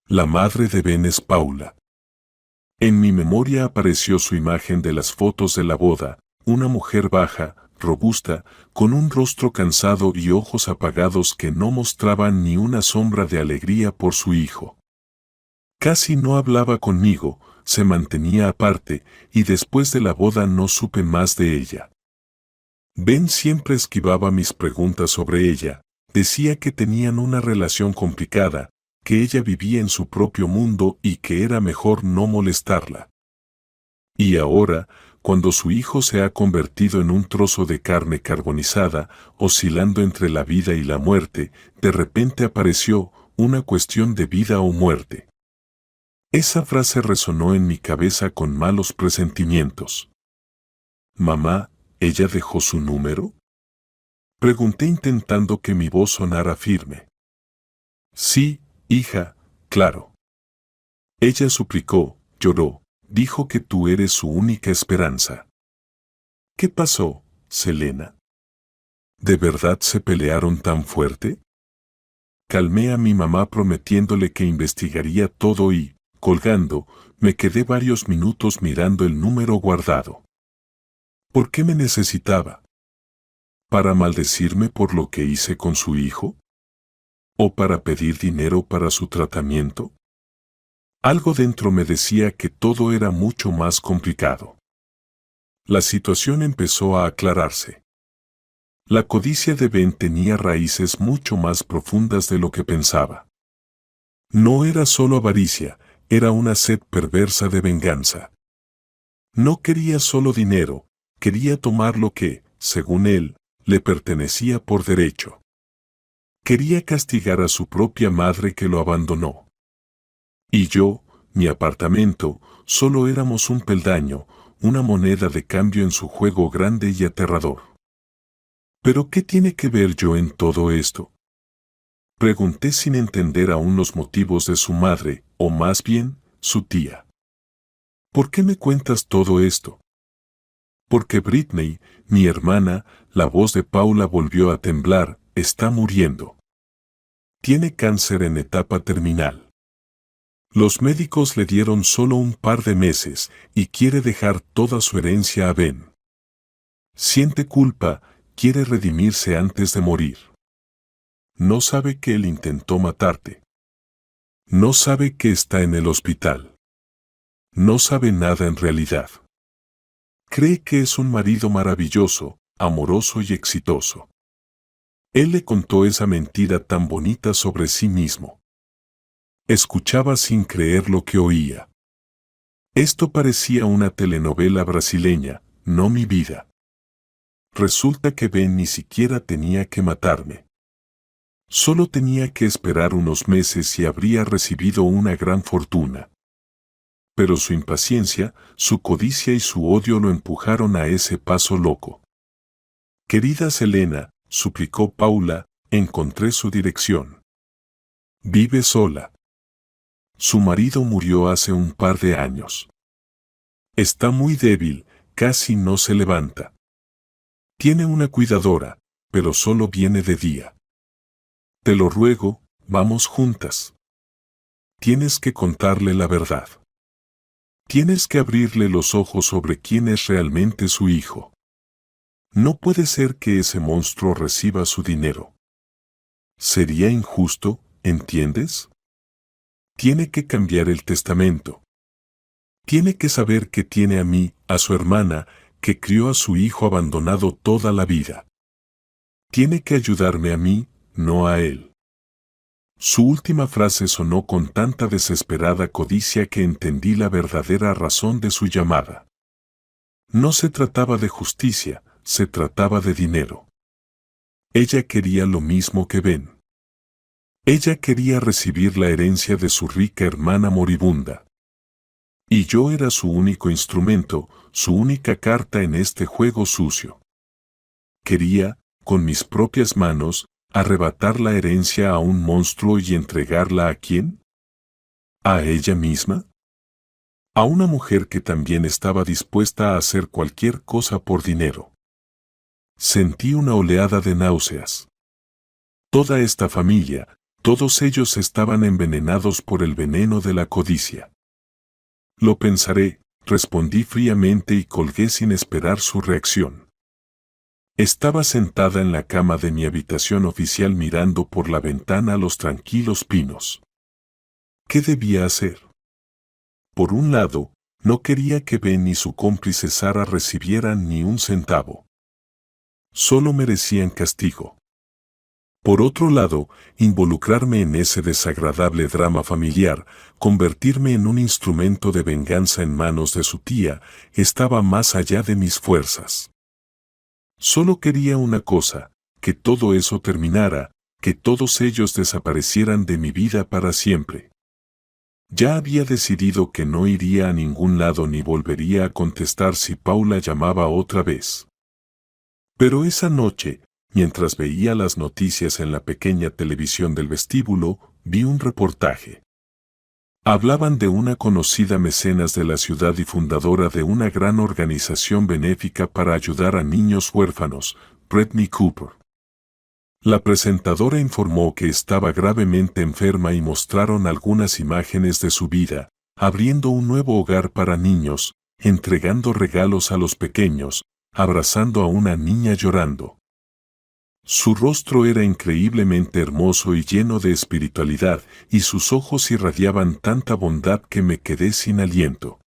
La madre de Ben es Paula. En mi memoria apareció su imagen de las fotos de la boda, una mujer baja, robusta, con un rostro cansado y ojos apagados que no mostraban ni una sombra de alegría por su hijo. Casi no hablaba conmigo, se mantenía aparte, y después de la boda no supe más de ella. Ben siempre esquivaba mis preguntas sobre ella, decía que tenían una relación complicada, que ella vivía en su propio mundo y que era mejor no molestarla. Y ahora, cuando su hijo se ha convertido en un trozo de carne carbonizada, oscilando entre la vida y la muerte, de repente apareció una cuestión de vida o muerte. Esa frase resonó en mi cabeza con malos presentimientos. «Mamá, ¿ella dejó su número?», pregunté intentando que mi voz sonara firme. «Sí, hija, claro». Ella suplicó, lloró, dijo que tú eres su única esperanza. ¿Qué pasó, Selena? ¿De verdad se pelearon tan fuerte? Calmé a mi mamá prometiéndole que investigaría todo y, colgando, me quedé varios minutos mirando el número guardado. ¿Por qué me necesitaba? ¿Para maldecirme por lo que hice con su hijo? ¿O para pedir dinero para su tratamiento? Algo dentro me decía que todo era mucho más complicado. La situación empezó a aclararse. La codicia de Ben tenía raíces mucho más profundas de lo que pensaba. No era solo avaricia, era una sed perversa de venganza. No quería solo dinero, quería tomar lo que, según él, le pertenecía por derecho. Quería castigar a su propia madre que lo abandonó. Y yo, mi apartamento, solo éramos un peldaño, una moneda de cambio en su juego grande y aterrador. ¿Pero qué tiene que ver yo en todo esto? Pregunté sin entender aún los motivos de su madre, o más bien, su tía. ¿Por qué me cuentas todo esto? Porque Britney, mi hermana, la voz de Paula volvió a temblar, está muriendo. Tiene cáncer en etapa terminal. Los médicos le dieron solo un par de meses y quiere dejar toda su herencia a Ben. Siente culpa, quiere redimirse antes de morir. No sabe que él intentó matarte. No sabe que está en el hospital. No sabe nada en realidad. Cree que es un marido maravilloso, amoroso y exitoso. Él le contó esa mentira tan bonita sobre sí mismo. Escuchaba sin creer lo que oía. Esto parecía una telenovela brasileña, no mi vida. Resulta que Ben ni siquiera tenía que matarme. Solo tenía que esperar unos meses y habría recibido una gran fortuna. Pero su impaciencia, su codicia y su odio lo empujaron a ese paso loco. Querida Selena, suplicó Paula, encontré su dirección. Vive sola. Su marido murió hace un par de años. Está muy débil, casi no se levanta. Tiene una cuidadora, pero solo viene de día. Te lo ruego, vamos juntas. Tienes que contarle la verdad. Tienes que abrirle los ojos sobre quién es realmente su hijo. No puede ser que ese monstruo reciba su dinero. Sería injusto, ¿entiendes? Tiene que cambiar el testamento. Tiene que saber que tiene a mí, a su hermana, que crió a su hijo abandonado toda la vida. Tiene que ayudarme a mí, no a él. Su última frase sonó con tanta desesperada codicia que entendí la verdadera razón de su llamada. No se trataba de justicia, se trataba de dinero. Ella quería lo mismo que Ben. Ella quería recibir la herencia de su rica hermana moribunda. Y yo era su único instrumento, su única carta en este juego sucio. Quería, con mis propias manos, arrebatar la herencia a un monstruo y entregarla ¿a quién? ¿A ella misma? A una mujer que también estaba dispuesta a hacer cualquier cosa por dinero. Sentí una oleada de náuseas. Toda esta familia, todos ellos estaban envenenados por el veneno de la codicia. Lo pensaré, respondí fríamente y colgué sin esperar su reacción. Estaba sentada en la cama de mi habitación oficial mirando por la ventana los tranquilos pinos. ¿Qué debía hacer? Por un lado, no quería que Ben ni su cómplice Sara recibieran ni un centavo. Solo merecían castigo. Por otro lado, involucrarme en ese desagradable drama familiar, convertirme en un instrumento de venganza en manos de su tía, estaba más allá de mis fuerzas. Solo quería una cosa, que todo eso terminara, que todos ellos desaparecieran de mi vida para siempre. Ya había decidido que no iría a ningún lado ni volvería a contestar si Paula llamaba otra vez. Pero esa noche, mientras veía las noticias en la pequeña televisión del vestíbulo, vi un reportaje. Hablaban de una conocida mecenas de la ciudad y fundadora de una gran organización benéfica para ayudar a niños huérfanos, Brittany Cooper. La presentadora informó que estaba gravemente enferma y mostraron algunas imágenes de su vida, abriendo un nuevo hogar para niños, entregando regalos a los pequeños, abrazando a una niña llorando. Su rostro era increíblemente hermoso y lleno de espiritualidad, y sus ojos irradiaban tanta bondad que me quedé sin aliento.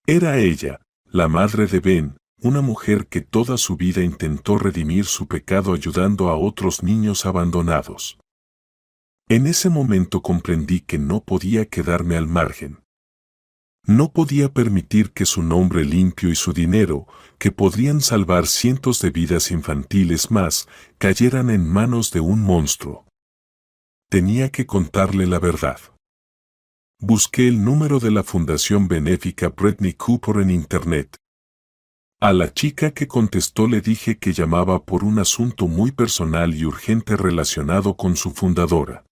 Era ella, la madre de Ben, una mujer que toda su vida intentó redimir su pecado ayudando a otros niños abandonados. En ese momento comprendí que no podía quedarme al margen. No podía permitir que su nombre limpio y su dinero, que podrían salvar cientos de vidas infantiles más, cayeran en manos de un monstruo. Tenía que contarle la verdad. Busqué el número de la Fundación Benéfica Britney Cooper en Internet. A la chica que contestó le dije que llamaba por un asunto muy personal y urgente relacionado con su fundadora.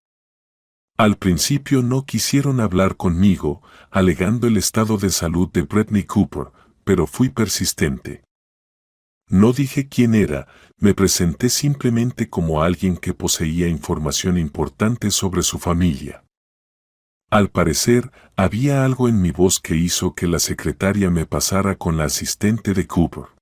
Al principio no quisieron hablar conmigo, alegando el estado de salud de Britney Cooper, pero fui persistente. No dije quién era, me presenté simplemente como alguien que poseía información importante sobre su familia. Al parecer, había algo en mi voz que hizo que la secretaria me pasara con la asistente de Cooper.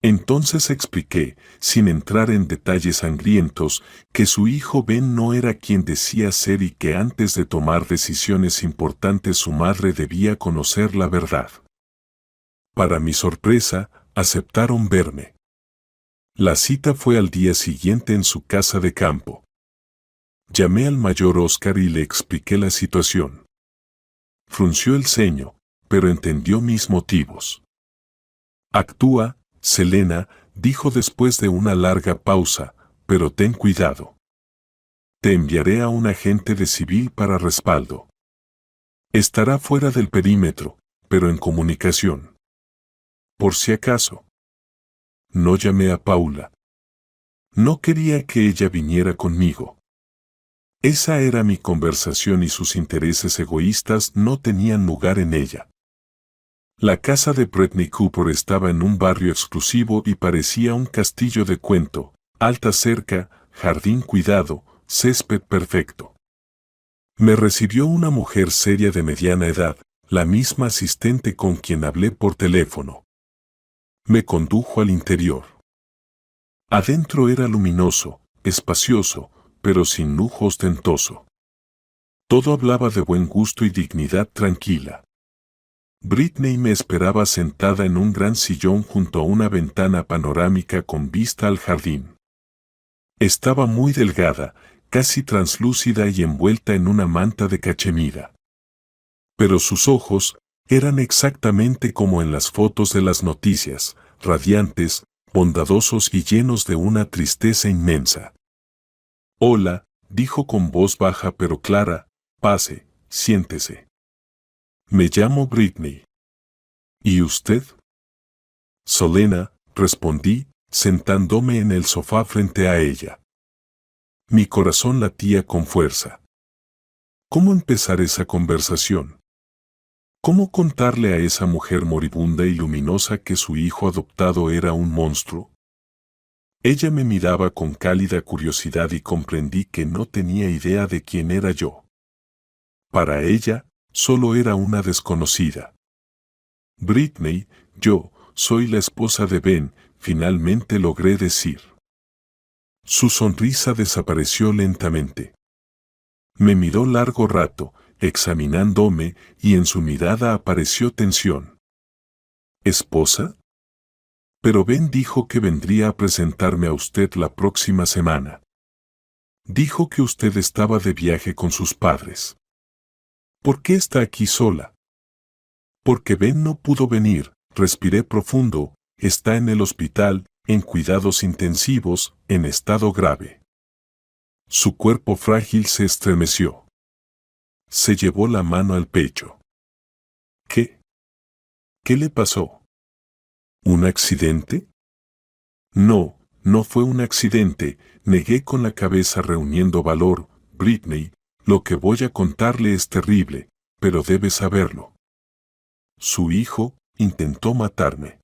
Entonces expliqué, sin entrar en detalles sangrientos, que su hijo Ben no era quien decía ser y que antes de tomar decisiones importantes su madre debía conocer la verdad. Para mi sorpresa, aceptaron verme. La cita fue al día siguiente en su casa de campo. Llamé al mayor Oscar y le expliqué la situación. Frunció el ceño, pero entendió mis motivos. Actúa, Selena, dijo después de una larga pausa, pero ten cuidado. Te enviaré a un agente de civil para respaldo. Estará fuera del perímetro, pero en comunicación. Por si acaso. No llamé a Paula. No quería que ella viniera conmigo. Esa era mi conversación y sus intereses egoístas no tenían lugar en ella. La casa de Britney Cooper estaba en un barrio exclusivo y parecía un castillo de cuento, alta cerca, jardín cuidado, césped perfecto. Me recibió una mujer seria de mediana edad, la misma asistente con quien hablé por teléfono. Me condujo al interior. Adentro era luminoso, espacioso, pero sin lujo ostentoso. Todo hablaba de buen gusto y dignidad tranquila. Britney me esperaba sentada en un gran sillón junto a una ventana panorámica con vista al jardín. Estaba muy delgada, casi translúcida y envuelta en una manta de cachemira. Pero sus ojos eran exactamente como en las fotos de las noticias, radiantes, bondadosos y llenos de una tristeza inmensa. Hola, dijo con voz baja pero clara, pase, siéntese. Me llamo Britney. ¿Y usted? Selena, respondí, sentándome en el sofá frente a ella. Mi corazón latía con fuerza. ¿Cómo empezar esa conversación? ¿Cómo contarle a esa mujer moribunda y luminosa que su hijo adoptado era un monstruo? Ella me miraba con cálida curiosidad y comprendí que no tenía idea de quién era yo. Para ella, solo era una desconocida. Britney, yo, soy la esposa de Ben, finalmente logré decir. Su sonrisa desapareció lentamente. Me miró largo rato, examinándome, y en su mirada apareció tensión. ¿Esposa? Pero Ben dijo que vendría a presentarme a usted la próxima semana. Dijo que usted estaba de viaje con sus padres. ¿Por qué está aquí sola? Porque Ben no pudo venir, respiré profundo, está en el hospital, en cuidados intensivos, en estado grave. Su cuerpo frágil se estremeció. Se llevó la mano al pecho. ¿Qué? ¿Qué le pasó? ¿Un accidente? No, no fue un accidente, negué con la cabeza reuniendo valor. Britney, lo que voy a contarle es terrible, pero debe saberlo. Su hijo intentó matarme.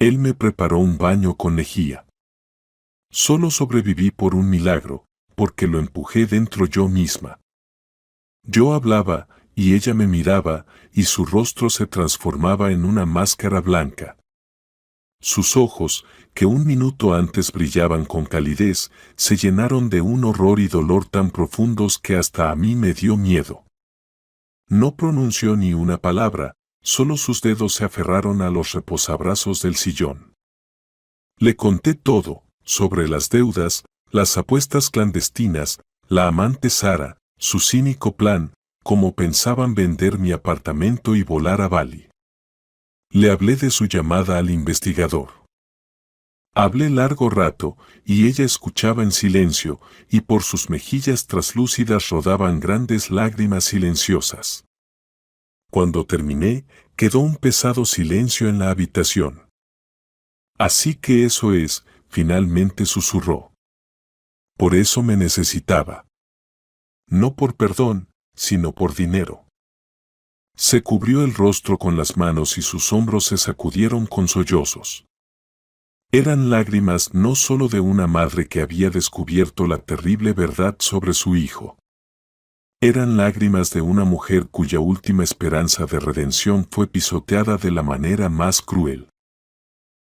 Él me preparó un baño con lejía. Solo sobreviví por un milagro, porque lo empujé dentro yo misma. Yo hablaba, y ella me miraba, y su rostro se transformaba en una máscara blanca. Sus ojos, que un minuto antes brillaban con calidez, se llenaron de un horror y dolor tan profundos que hasta a mí me dio miedo. No pronunció ni una palabra, solo sus dedos se aferraron a los reposabrazos del sillón. Le conté todo, sobre las deudas, las apuestas clandestinas, la amante Sara, su cínico plan, cómo pensaban vender mi apartamento y volar a Bali. Le hablé de su llamada al investigador. Hablé largo rato, y ella escuchaba en silencio, y por sus mejillas traslúcidas rodaban grandes lágrimas silenciosas. Cuando terminé, quedó un pesado silencio en la habitación. Así que eso es, finalmente susurró. Por eso me necesitaba. No por perdón, sino por dinero. Se cubrió el rostro con las manos y sus hombros se sacudieron con sollozos. Eran lágrimas no solo de una madre que había descubierto la terrible verdad sobre su hijo. Eran lágrimas de una mujer cuya última esperanza de redención fue pisoteada de la manera más cruel.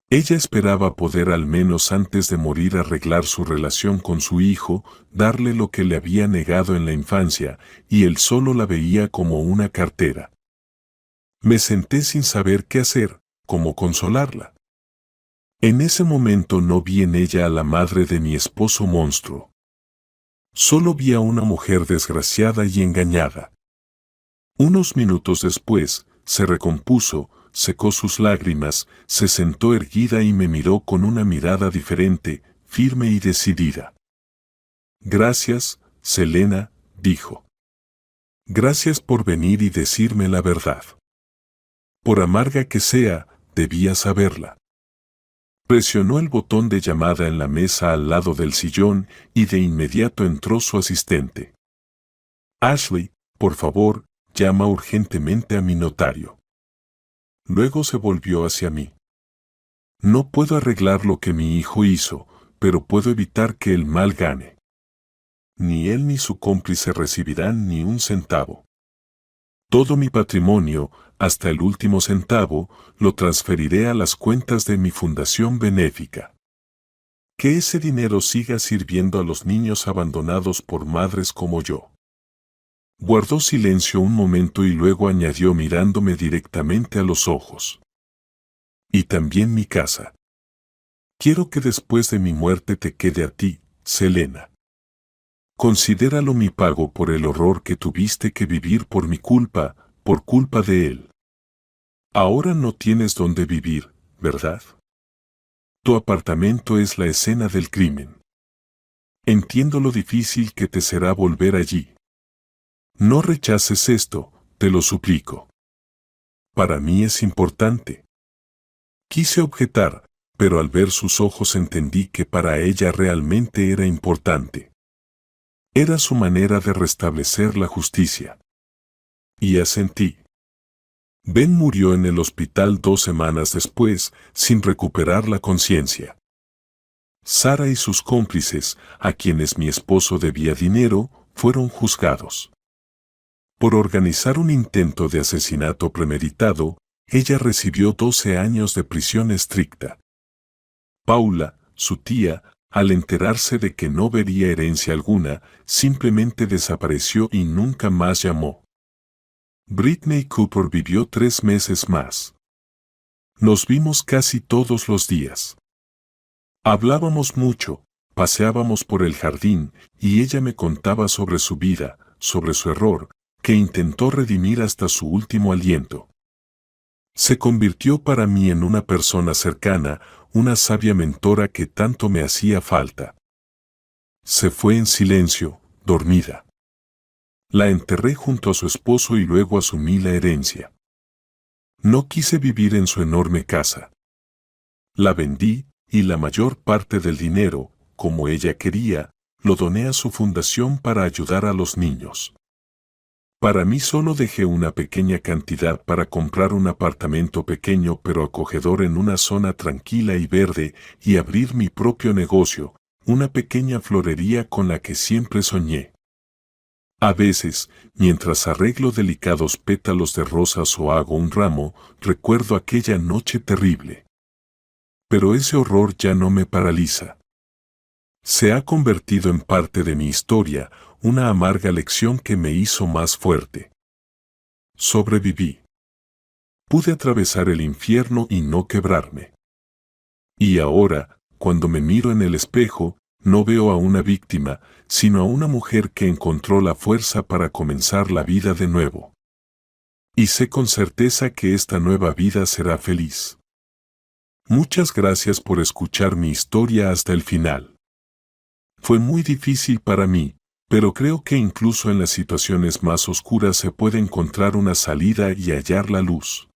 Ella esperaba poder al menos antes de morir arreglar su relación con su hijo, darle lo que le había negado en la infancia, y él solo la veía como una cartera. Me senté sin saber qué hacer, cómo consolarla. En ese momento no vi en ella a la madre de mi esposo monstruo. Solo vi a una mujer desgraciada y engañada. Unos minutos después, se recompuso, secó sus lágrimas, se sentó erguida y me miró con una mirada diferente, firme y decidida. Gracias, Selena, dijo. Gracias por venir y decirme la verdad. Por amarga que sea, debía saberla. Presionó el botón de llamada en la mesa al lado del sillón y de inmediato entró su asistente. Ashley, por favor, llama urgentemente a mi notario. Luego se volvió hacia mí. No puedo arreglar lo que mi hijo hizo, pero puedo evitar que el mal gane. Ni él ni su cómplice recibirán ni un centavo. Todo mi patrimonio, hasta el último centavo, lo transferiré a las cuentas de mi fundación benéfica. Que ese dinero siga sirviendo a los niños abandonados por madres como yo. Guardó silencio un momento y luego añadió mirándome directamente a los ojos. Y también mi casa. Quiero que después de mi muerte te quede a ti, Selena. Considéralo mi pago por el horror que tuviste que vivir por mi culpa, por culpa de él. Ahora no tienes dónde vivir, ¿verdad? Tu apartamento es la escena del crimen. Entiendo lo difícil que te será volver allí. No rechaces esto, te lo suplico. Para mí es importante. Quise objetar, pero al ver sus ojos entendí que para ella realmente era importante. Era su manera de restablecer la justicia. Y asentí. Ben murió en el hospital 2 semanas después, sin recuperar la conciencia. Sara y sus cómplices, a quienes mi esposo debía dinero, fueron juzgados. Por organizar un intento de asesinato premeditado, ella recibió 12 años de prisión estricta. Paula, su tía, al enterarse de que no vería herencia alguna, simplemente desapareció y nunca más llamó. Britney Cooper vivió 3 meses más. Nos vimos casi todos los días. Hablábamos mucho, paseábamos por el jardín, y ella me contaba sobre su vida, sobre su error, que intentó redimir hasta su último aliento. Se convirtió para mí en una persona cercana, una sabia mentora que tanto me hacía falta. Se fue en silencio, dormida. La enterré junto a su esposo y luego asumí la herencia. No quise vivir en su enorme casa. La vendí, y la mayor parte del dinero, como ella quería, lo doné a su fundación para ayudar a los niños. Para mí solo dejé una pequeña cantidad para comprar un apartamento pequeño pero acogedor en una zona tranquila y verde y abrir mi propio negocio, una pequeña florería con la que siempre soñé. A veces, mientras arreglo delicados pétalos de rosas o hago un ramo, recuerdo aquella noche terrible. pero ese horror ya no me paraliza. Se ha convertido en parte de mi historia, una amarga lección que me hizo más fuerte. Sobreviví. Pude atravesar el infierno y no quebrarme. Y ahora, cuando me miro en el espejo, no veo a una víctima, sino a una mujer que encontró la fuerza para comenzar la vida de nuevo. Y sé con certeza que esta nueva vida será feliz. Muchas gracias por escuchar mi historia hasta el final. Fue muy difícil para mí, pero creo que incluso en las situaciones más oscuras se puede encontrar una salida y hallar la luz.